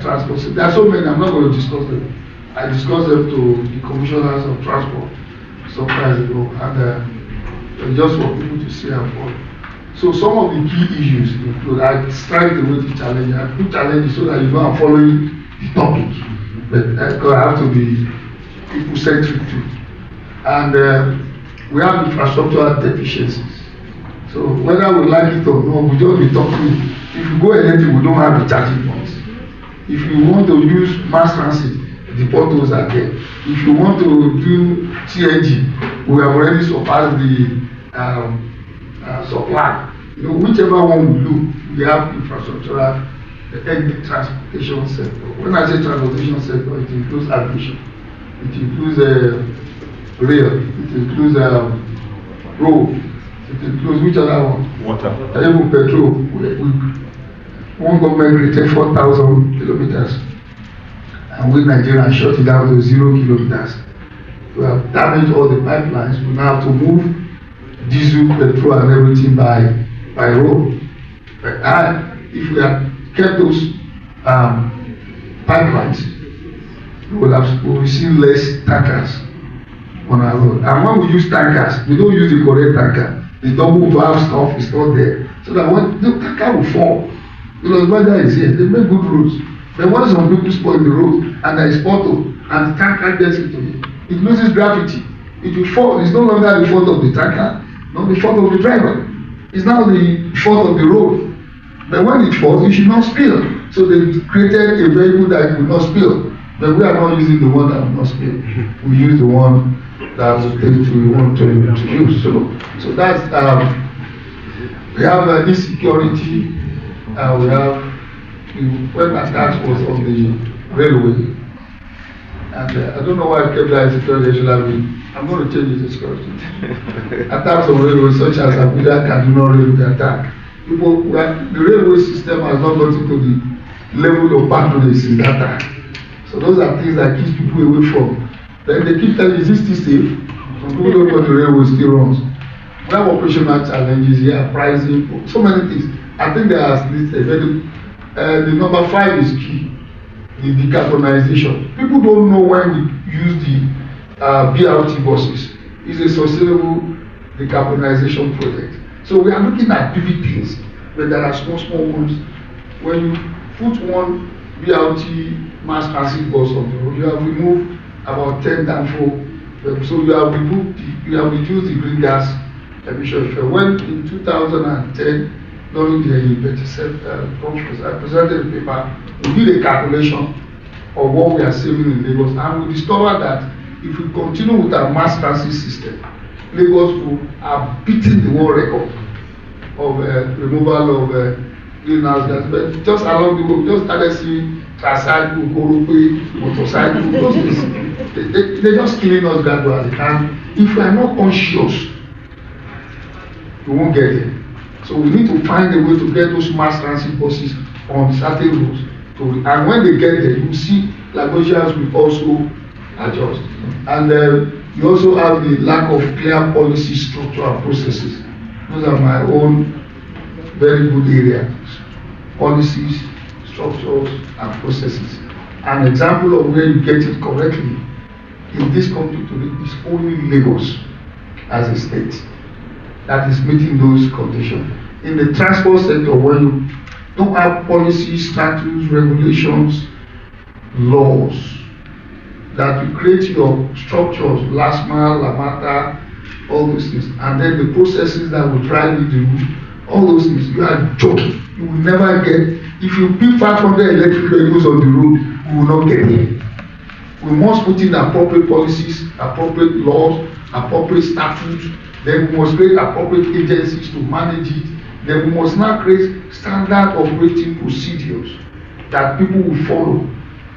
transport. So there are so many, I'm not going to discuss them. I discussed them to the commissioners of transport some time ago, and just for people to see and follow. So some of the key issues include, I strike the way to challenge, I put challenges so that you know I'm following the topic, but I have to be people-centric too. And we have infrastructural deficiencies. So whether we like it or not, we just be talking. If you go electric, we don't have the charging points. If you want to use mass transit, the portals are there. If you want to do CNG, we have already surpassed the supply. You know, whichever one we look, we have infrastructural, the transportation sector. When I say transportation sector, it includes aviation, it includes rail, it includes road, it includes which other one? Water. Even petrol. One government created 4,000 kilometers, and we Nigerians shut it down to 0 kilometers. We have damaged all the pipelines. We now have to move diesel, petrol, and everything by road. If we had kept those pipelines, we will see less tankers on our road. And when we use tankers, we don't use the correct tanker. The double valve stuff is not there. So that when the tanker will fall, because weather is here, they make good roads. But when some people spoil the road and there is pothole and the tanker gets into it loses gravity. It will fall. It's no longer the fault of the tanker, not the fault of the driver. It's now the fault of the road. But when it falls, it should not spill. So they created a vehicle that will not spill. But we are not using the one that will not spill. We use the one that we want to use. So that's we have insecurity. We have when my tax was on the railway, and I don't know why I kept that insecurity. I'm going to change the security. Attacks on railways such as Abuja Kaduna railway attack. People, the railway system has not gotten to the level of patronage in that time. So those are things that keep people away from. Then they keep telling, is this still safe? Some people don't know the railway still runs. We have operational challenges here, pricing, so many things. I think there are the number 5 is key, the decarbonization. People don't know when we use the BRT buses. It's a sustainable decarbonization project. So we are looking at big things, but there are small ones. When you put one BRT mass transit bus on the road, you have removed about 10 downfall. So you have reduced the green gas emission. When in 2010, during the conference, I presented a paper. We did a calculation of what we are saving in Lagos, and we discovered that if we continue with our mass transit system, Lagos will have beaten the world record of removal of greenhouse gas. But just along the road, just started seeing tricycle, korope, motorcycle, those things. They're just killing us gradually. And if we are not conscious, we won't get there. So we need to find a way to get those mass transit buses on certain routes. And when they get there, you see Lagosians will also adjust. And you also have the lack of clear policy structure and processes. Those are my own very good areas. Policies, structures, and processes. An example of where you get it correctly in this country today is only Lagos as a state that is meeting those conditions. In the transport sector, where you don't have policies, statutes, regulations, laws that will create your structures, last mile, Lamata, all those things, and then the processes that will drive you to do all those things, you are joking. You will never get. If you pick 500 electric vehicles on the road, you will not get there. We must put in appropriate policies, appropriate laws, appropriate statutes. Then we must create appropriate agencies to manage it. Then we must now create standard operating procedures that people will follow.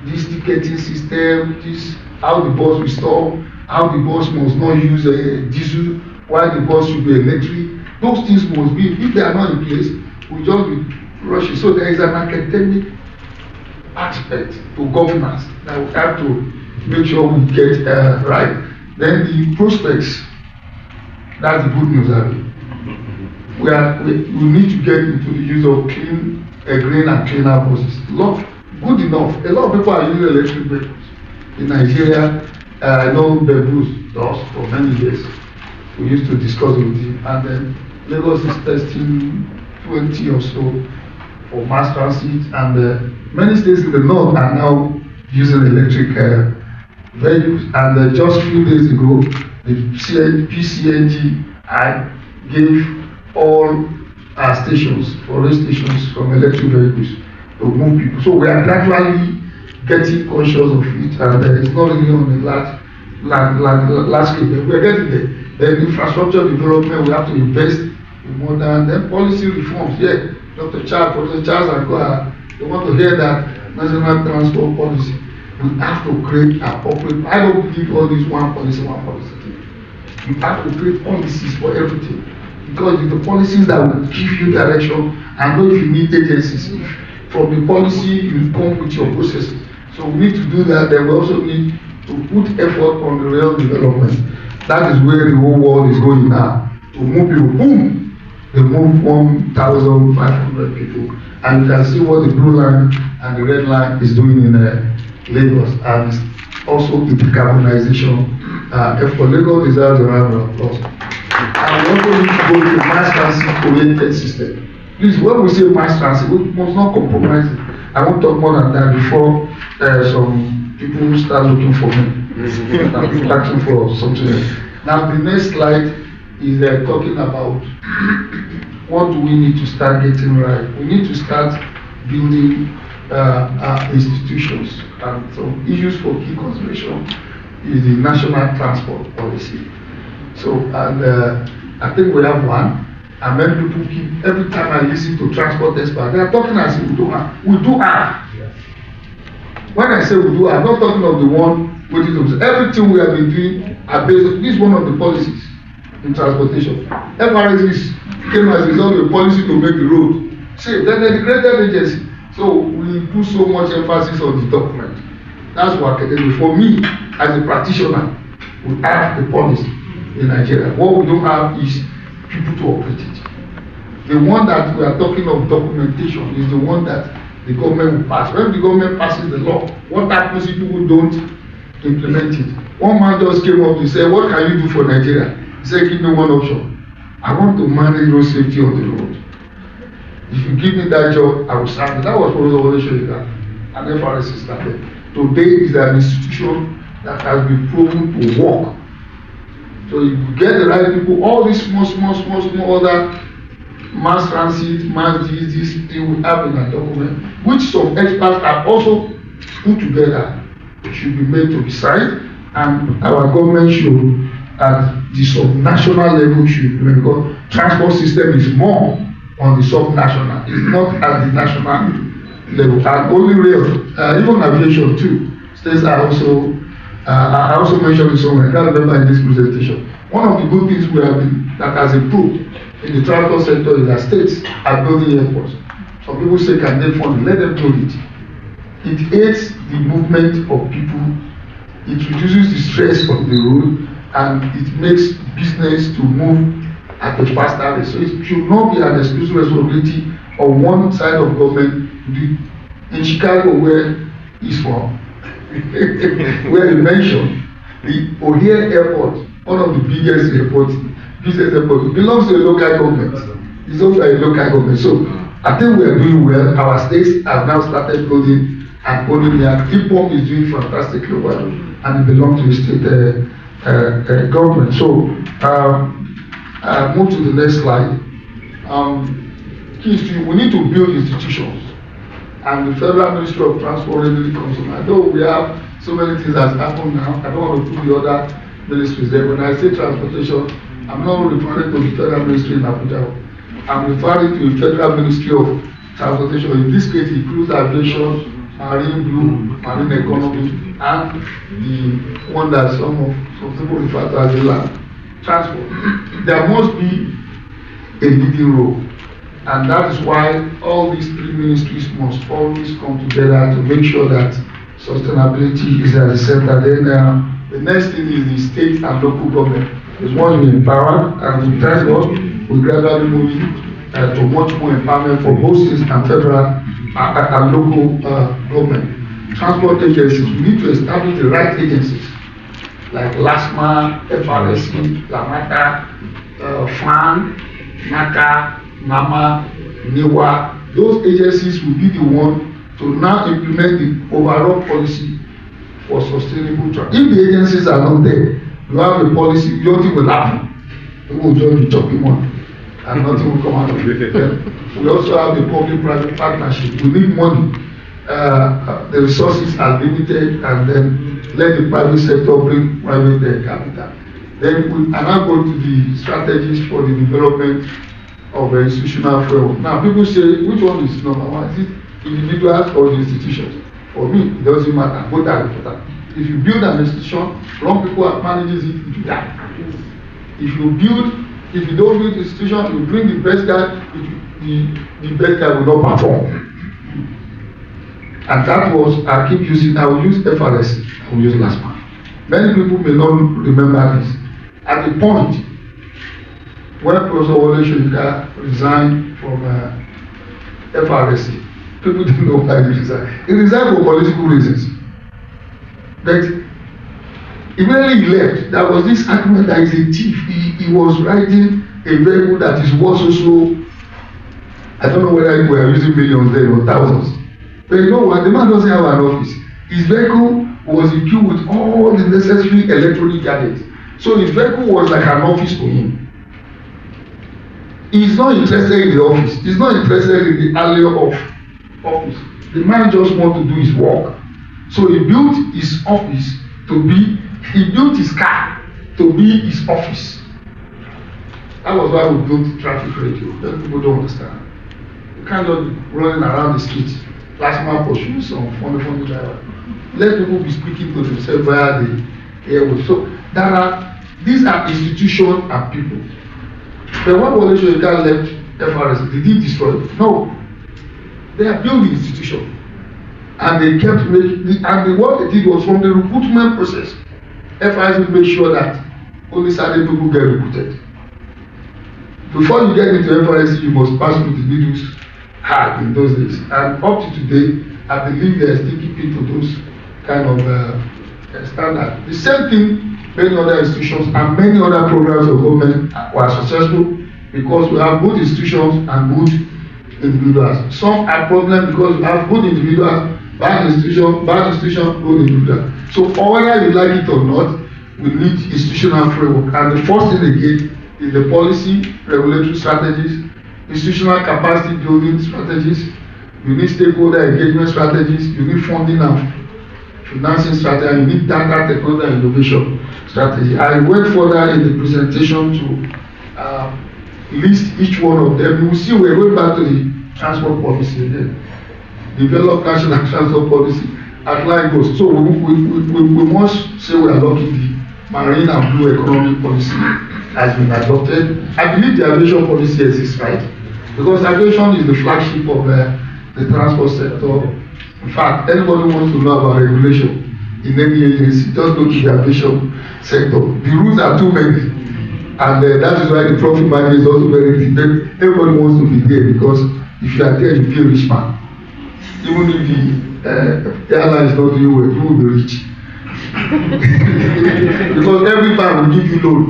This ticketing system, this how the bus will stop, how the bus must not use diesel, why the bus should be electric. Those things must be. If they are not in place, we just be rushing. So there is an academic aspect to governance that we have to make sure we get right. Then the prospects. That's the good news. We need to get into the use of green and cleaner buses. good enough. A lot of people are using electric vehicles. In Nigeria, I know Bebrus does for many years. We used to discuss with him, and then Lagos is testing 20 or so for mass transit, and many states in the north are now using electric vehicles. And just a few days ago, the PCNG gave all our stations, foreign stations, from electric vehicles to move people. So we are gradually getting conscious of it, and it's not really on the large scale. We're getting there. Then infrastructure development, we have to invest in more than then policy reforms. Yeah, Professor Charles Agoa, they want to hear that national transport policy. We have to create an appropriate. I don't believe all this one policy thing. You have to create policies for everything, because it's the policies that will give you direction. And know if you need agencies, from the policy you come with your processes. So we need to do that. Then we also need to put effort on the rail development. That is where the whole world is going now. To move people, boom, they move 1,500 people, and you can see what the blue line and the red line is doing in Lagos, and also the decarbonization. For Lagos deserves a round of applause. And we also need to go to mass transit oriented system. Please, when we say mass transit, we must not compromise it. I won't talk more than that before some people start looking for me. Asking for something else. Now the next slide is talking about what do we need to start getting right. We need to start building institutions, and some issues for key consideration is the national transport policy. So, and I think we have one, and many people keep, every time I listen to transport experts, they are talking as if we do have. We do have. When I say we do, I'm not talking of the one which is everything we have been doing are based on this. One of the policies in transportation. FRSs came as a result of a policy to make the road safe. Then they created agency. So we put so much emphasis on the document. That's what for me as a practitioner, we have the policy in Nigeria. What we don't have is people to operate it. The one that we are talking of documentation is the one that the government will pass. When the government passes the law, what happens if people don't implement it? One man just came up to say, what can you do for Nigeria? He said, give me one option. I want to manage road safety on the road. If you give me that job, I will serve it. That was Professor Wole Soyinka, and FRS started. Today is an institution that has been proven to work. So if you get the right people, all these small other mass transit, mass this thing we have in a document, which some experts have also put together, should be made to be signed, and our government should, at the sub-national level, should implement, because transport system is more on the sub-national, it's not at the national level, and only rail, even aviation too. States are also, I also mentioned it somewhere, I can't remember in this presentation. One of the good things we have been, that has improved in the transport sector is that states are building airports. Some people say, can they fund it? Let them build it. It aids the movement of people, it reduces the stress on the road, and it makes business to move at a faster rate. So it should not be an exclusive responsibility of one side of government. In Chicago, where he's from, where he mentioned the O'Hare Airport, one of the biggest airports, it belongs to a local government. It's also a local government. So I think we are doing well. Our states have now started building and owning their IPOM is doing fantastically well, and it belongs to the state government. So move to the next slide. We need to build institutions, and the Federal Ministry of Transport really comes in. I know we have so many things that happen now. I don't want to put the other ministries there. When I say transportation, I'm not referring to the Federal Ministry in Abuja. I'm referring to the Federal Ministry of Transportation. In this case, it includes aviation, marine blue, marine economy, and the one that some people refer to as the land transport. There must be a leading role, and that is why all these three ministries must always come together to make sure that sustainability is at the center. Then the next thing is the state and local government. It's once we empower, and we thank God, we gradually move to much more empowerment for both states and federal and local government. Transport agencies, we need to establish the right agencies like LASMA, FRSC, LAMATA, FAN, NACA, NAMA, NEWA. Those agencies will be the one to now implement the overall policy for sustainable transport. If the agencies are not there, you have a policy, nothing will happen. People will just be chopping money and nothing will come out of it. We also have a public-private partnership. We need money. The resources are limited, and then let the private sector bring private capital. Then we are now going to the strategies for the development of the institutional framework. Now people say, which one is number one? Is it individuals or the institutions? For me, it doesn't matter. Both are important. If you build an institution, wrong people are managing it, it will die. If you don't build the institution, you bring the best guy, the best guy will not perform. And that was, I keep using, I will use FRSC, I will use LASMA. Many people may not remember this. At the point when Professor Wole Soyinka resigned from FRSC, people didn't know why he resigned. He resigned for political reasons. But immediately he left, there was this argument that he's a thief. He was riding a vehicle that is worth also, I don't know whether we were using millions then or thousands. But you know what? The man doesn't have an office. His vehicle was equipped with all the necessary electronic gadgets. So his vehicle was like an office to him. He's not interested in the office. He's not interested in the allure of office. The man just wants to do his work. So he built his office he built his car to be his office. That was why we built traffic radio. That people don't understand. You can't just be running around the streets. Last man pursues some funny driver. Let people be speaking to themselves via the airwaves. So these are institutions and people. But when Wole Soyinka left FRSC, did he destroy it? No. They are building institutions. And they kept making, and what they did was from the recruitment process, FRSC made sure that only certain people get recruited. Before you get into FRSC, you must pass through the needles hard in those days. And up to today, I believe they are still keeping to those kind of standards. The same thing, many other institutions and many other programs of government were successful because we have good institutions and good individuals. Some are problems because we have good individuals, bad institution, good individuals. So whether you like it or not, we need institutional framework. And the first thing again is the policy, regulatory strategies, institutional capacity building strategies, you need stakeholder engagement strategies, you need funding and financing strategy, and you need data technology and innovation strategy. I went further in the presentation to list each one of them. You will see we're going back to the transport policy again. Develop national transport policy, outline goals. So we must say we are lucky the marine and blue economic policy has been adopted. I believe the aviation policy exists, right? Because aviation is the flagship of the transport sector. In fact, anybody wants to know about regulation in any agency, just go to the aviation sector. The rules are too many, and that is why the profit margin is also very deep. Everybody wants to be there because if you are there, you be a rich man. Even if the airline is not doing well, you will be rich. Because every bank will give you loan.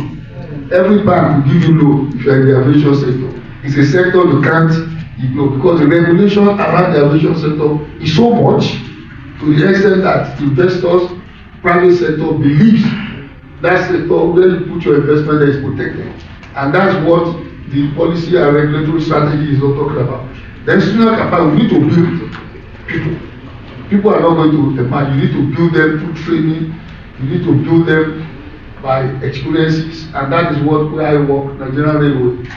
Every bank will give you loan if you are in the aviation sector. It's a sector you can't ignore because the regulation around the aviation sector is so much to the extent that investors, private sector believes that sector where you put your investment is protected. And that's what the policy and regulatory strategy is not talking about. The institutional capacity, we need to build people. People are not going to demand. You need to build them through training. You need to build them by experiences, and that is what where I work, Nigerian Railway.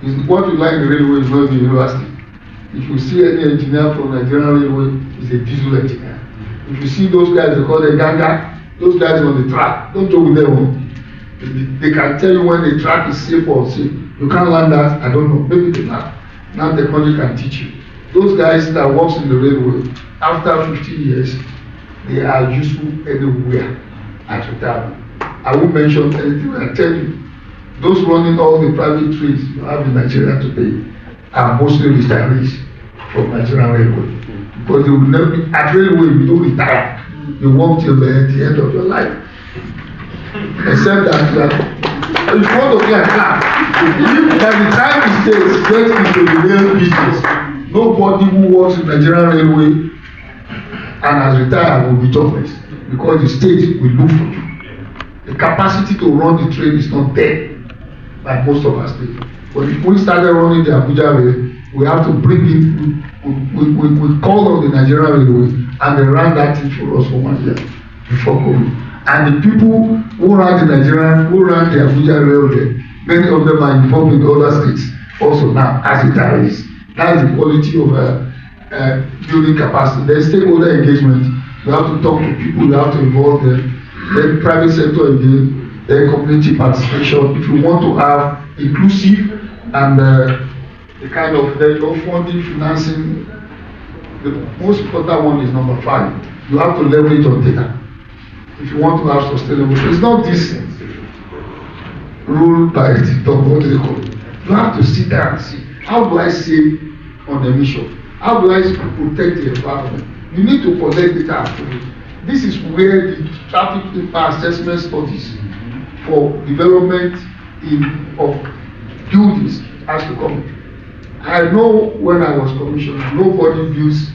Is what you like the railway is not the university. If you see any engineer from Nigerian Railway, he's a diesel engineer. If you see those guys, they call them ganga, those guys on the track, don't joke with them. They can tell you when the track is safe or unsafe. You can't learn that, I don't know, maybe they can. Now technology can teach you. Those guys that works in the railway, after 50 years, they are useful anywhere at retirement. I won't mention anything, I tell you. Those running all the private trains you have in Nigeria today are mostly retirees from Nigerian Railway. Because they will never be, at railway, you don't retire. You work till the end of your life. Except that if you want to be a clerk, by the time he says get into the rail business, nobody who works in Nigerian Railway and has retired will be jobless because the state will look for you. The capacity to run the train is not there by most of our states. But if we started running the Abuja Rail, we have to bring in, we call on the Nigerian Railway and they ran that thing for us for 1 year before COVID. And the people who ran the Abuja Rail there, many of them are involved in other states also now as retirees. That's the quality of building capacity. There's stakeholder engagement. You have to talk to people, you have to involve them. Then private sector again, then community participation. If you want to have inclusive and the kind of funding, financing, the most important one is number 5. You have to leverage on data. If you want to have sustainable, it's not this rule by the top, what do they call it? You have to sit there and see, how do I save on emission? How do I protect the environment? You need to collect data after. This is where the traffic impact assessment studies for development of buildings has to come. I know when I was commissioner, nobody builds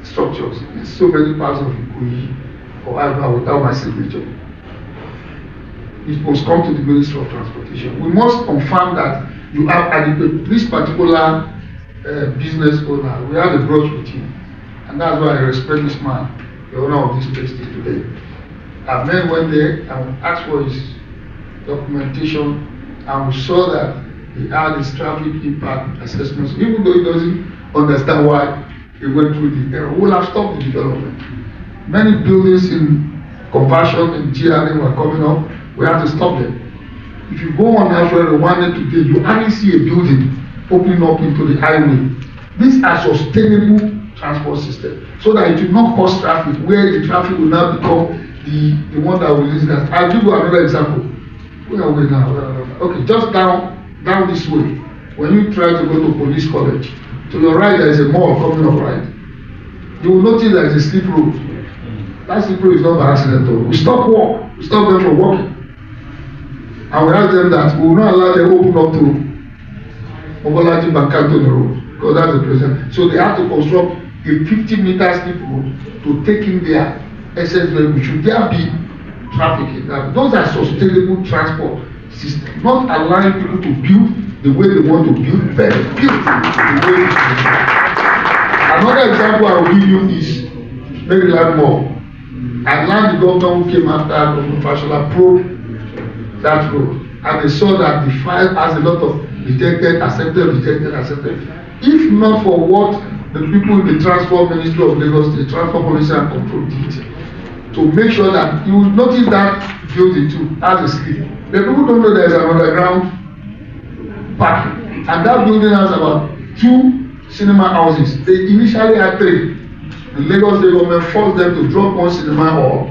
structures in so many parts of Ikoyi or Alba without my signature. It must come to the Ministry of Transportation. We must confirm that you have adequate, this particular business owner, we have a grudge with him. And that's why I respect this man, the owner of this place today. Our men went there and asked for his documentation, and we saw that he had his traffic impact assessments, even though he doesn't understand why he went through the error. We will have stopped the development. Many buildings in conversion in GRA were coming up, we have to stop them. If you go on Alfredo one day today, you hardly see a building opening up into the highway. These are sustainable transport system, so that it will not cause traffic, where the traffic will now become the one that will lead us. I'll give you another example. Where are we now? Okay, just down this way. When you try to go to police college, to your right there is a mall coming up, right? You will notice there is a slip road. That slip road is not by accident. We stop them from walking. And we ask them that we will not allow them open up to Obolaji Bankanto road, because that's the president. So they have to construct a 50-meter slip road to take in their excess vehicle. Should there be traffic in that? Those are sustainable transport systems, not allowing people to build the way they want to build, but build the way they want. Another example I will give you is Maryland Mall. Atlanta, the governor who came after Governor Fashola probed that road, and they saw that the file has a lot of rejected, accepted. If not for what the people in the Transport Ministry of Lagos, the Transport Policy and Control did, to make sure that you will notice that building too has a slip. The people don't know there is an underground parking, and that building has about 2 cinema houses. They initially had 3. The Lagos State government forced them to drop 1 cinema hall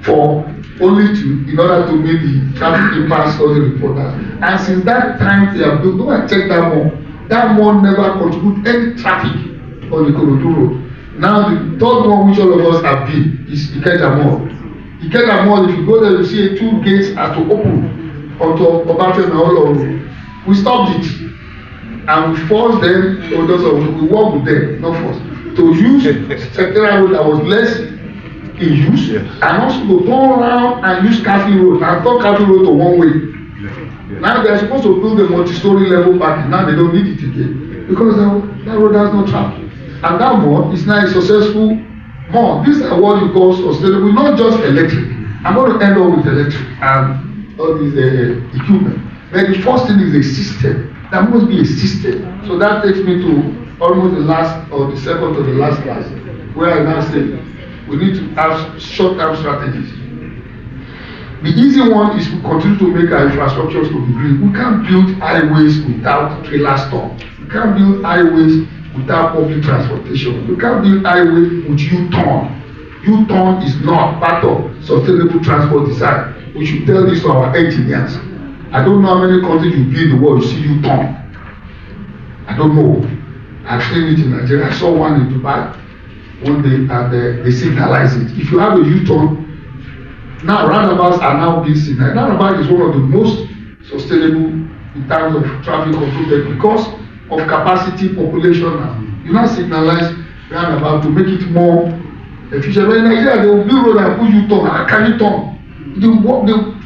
for only 2 in order to meet the traffic impact study report. And since that time they have built, go and check that mall. That mall never contribute any traffic on the Ikorodu road. Now the 3rd one which all of us have been is Ikeja Mall. Ikeja Mall, if you go there, you see 2 gates are to open onto Obafemi Awolowo Road. We stopped it and we forced them, we work with them, not forced, to use Secretariat Road that was less in use, and also to turn around and use Kafi Road and turn Kafi Road to one way. Now they are supposed to build a multi-story level parking. Now they don't need it again because that road has no traffic. And that mall is now a successful mall. These are what you call sustainable, not just electric. I'm going to end up with electric and all these equipment. But the first thing is a system. There must be a system. So that takes me to almost the last or the second to the last class, where I now say we need to have short-term strategies. The easy one is to continue to make our infrastructures to be green. We can't build highways without trailer stop. We can't build highways without public transportation. We can't build highway with U-turn. U-turn is not part of sustainable transport design. We should tell this to our engineers. I don't know how many countries you build in the world you see U-turn. I don't know. I've seen it in Nigeria. I saw one in Dubai one day, and they signalize it. If you have a U-turn, now roundabouts are now being signalized. Roundabout is one of the most sustainable in terms of traffic control because of capacity, population now. You now signalize roundabout to make it more efficient. But in Nigeria, they will build road and put U-turn. How can you turn?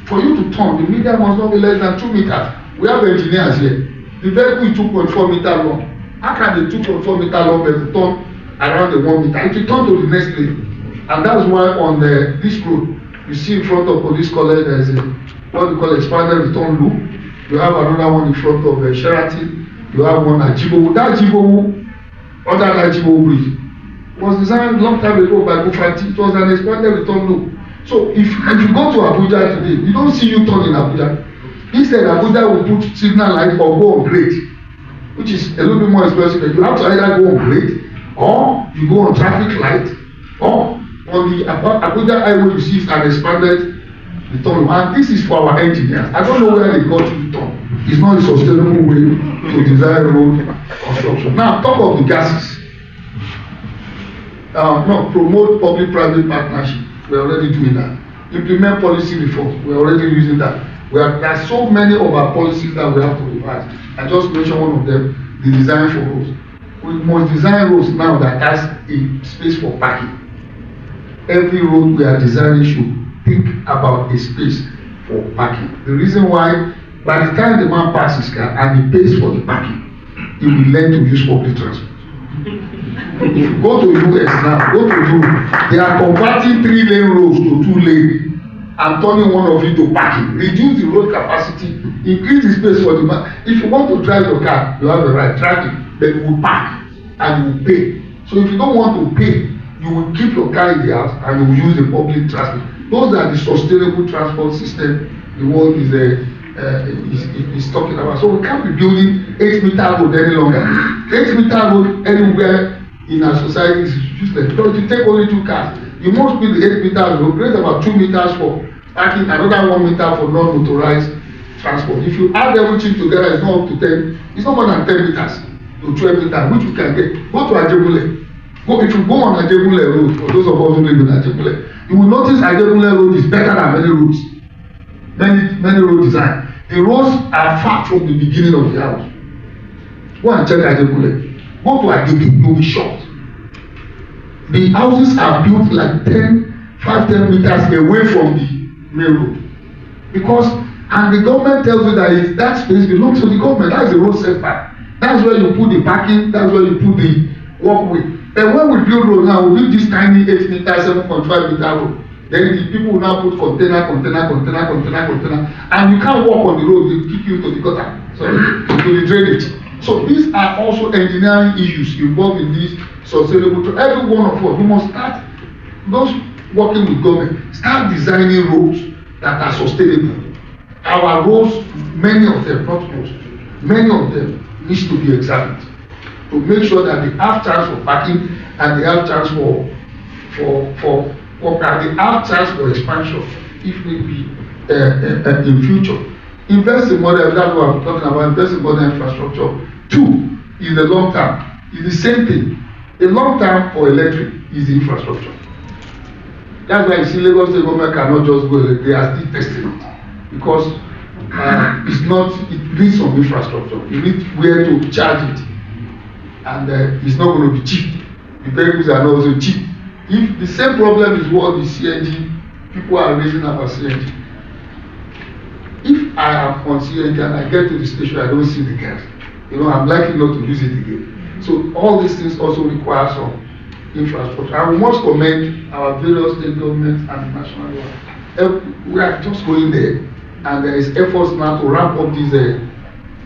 For you to turn, the meter must not be less than 2 meters. We have engineers here. The vehicle is 2.4 meters long. How can the 2.4 meter long vehicle turn around the 1 meter? It will turn to the next lane. And that's why on this road, you see in front of police college, there is what we call expanded return loop. You have another one in front of Sheraton. You have one at Jibowu. That Jibowu, under that Jibowu bridge, was designed long time ago by Bufati. It was an expanded return loop. So if you go to Abuja today, you don't see you turn in Abuja. Instead, Abuja will put signal light or go on grade, which is a little bit more expensive. You have to either go on grade or you go on traffic light, or on the Abuja highway you see an expanded return. And this is for our engineers. I don't know where they got to return. It's not a sustainable way to design road construction. Now talk of the gases. No, promote public-private partnership. We are already doing that. Implement policy reform. We are already using that. There are so many of our policies that we have to revise. I just mentioned one of them, the design for roads. We must design roads now that has a space for parking. Every road we are designing should think about a space for parking. The reason why, by the time the man passes his car and he pays for the parking, he will learn to use public transport. If you go to US now, go to Europe, they are converting 3-lane roads to 2-lane and turning one of it to parking. Reduce the road capacity, increase the space for the man. If you want to drive your car, you have the right, drive it, then you will park and you will pay. So if you don't want to pay, you will keep your car in the house and you will use the public transport. Those are the sustainable transport system the world is talking about. So we can't be building 8-meter road any longer. 8-meter road anywhere in our society is useless because you take only 2 cars. You must build the 8-meter road, create about 2 meters for parking, another 1 meter for non-motorized transport. If you add everything together, it's not up to 10. It's not more than 10 meters to 12 meters, which you can get. Go to Ajebule. If you go on Ajebule road, for those of us who live in Ajebule, you will notice Ajebule road is better than many roads. Many road design. The roads are far from the beginning of the house. Go and check Ajebule. Go to Agege, you will be shocked. The houses are built like 5-10 meters away from the main road. Because, and the government tells you that that space belongs to the government. That is the road setback. That's where you put the parking, that's where you put the walkway. And when we build road now, we build this tiny 8 meter, 7.5 meter road. Then the people will now put container, and you can't walk on the road, they kick you to the gutter, to the drainage. So these are also engineering issues involved in this sustainable. Every one of us, we must start, those working with government, start designing roads that are sustainable. Our roads, many of them, not most, many of them needs to be examined to make sure that they have chance for parking and they have chance for they have chance for expansion if need be in future. Invest in modern, that's what I'm talking about, invest in modern infrastructure. 2, in the long term, is the same thing. The long term for electric is the infrastructure. That's why you see Lagos State government cannot just go electric, they are still testing it. Because it's not, it needs some infrastructure. You need where to charge it. And it's not going to be cheap. The vehicles are not also cheap. If the same problem is what the CNG, people are raising about CNG. If I am on CNG and I get to the station, I don't see the gas. I'm likely not to use it again. So all these things also require some infrastructure. I must commend our various state governments and the national one. We are just going there, and there is efforts now to ramp up this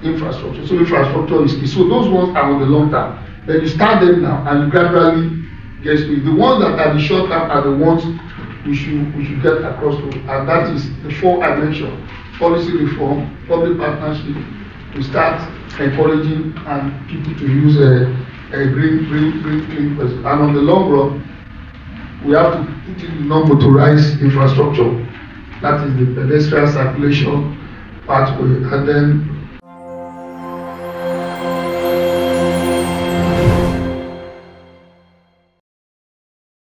infrastructure. So infrastructure is key. So those ones are on the long term. Then you start them now, and you gradually get to it. The ones that are the short term are the ones we should get across to, and that is the 4 I mentioned: policy reform, public partnership. We start encouraging and people to use a green person. And on the long run, we have to put in the non-motorized infrastructure. That is the pedestrian circulation pathway, and then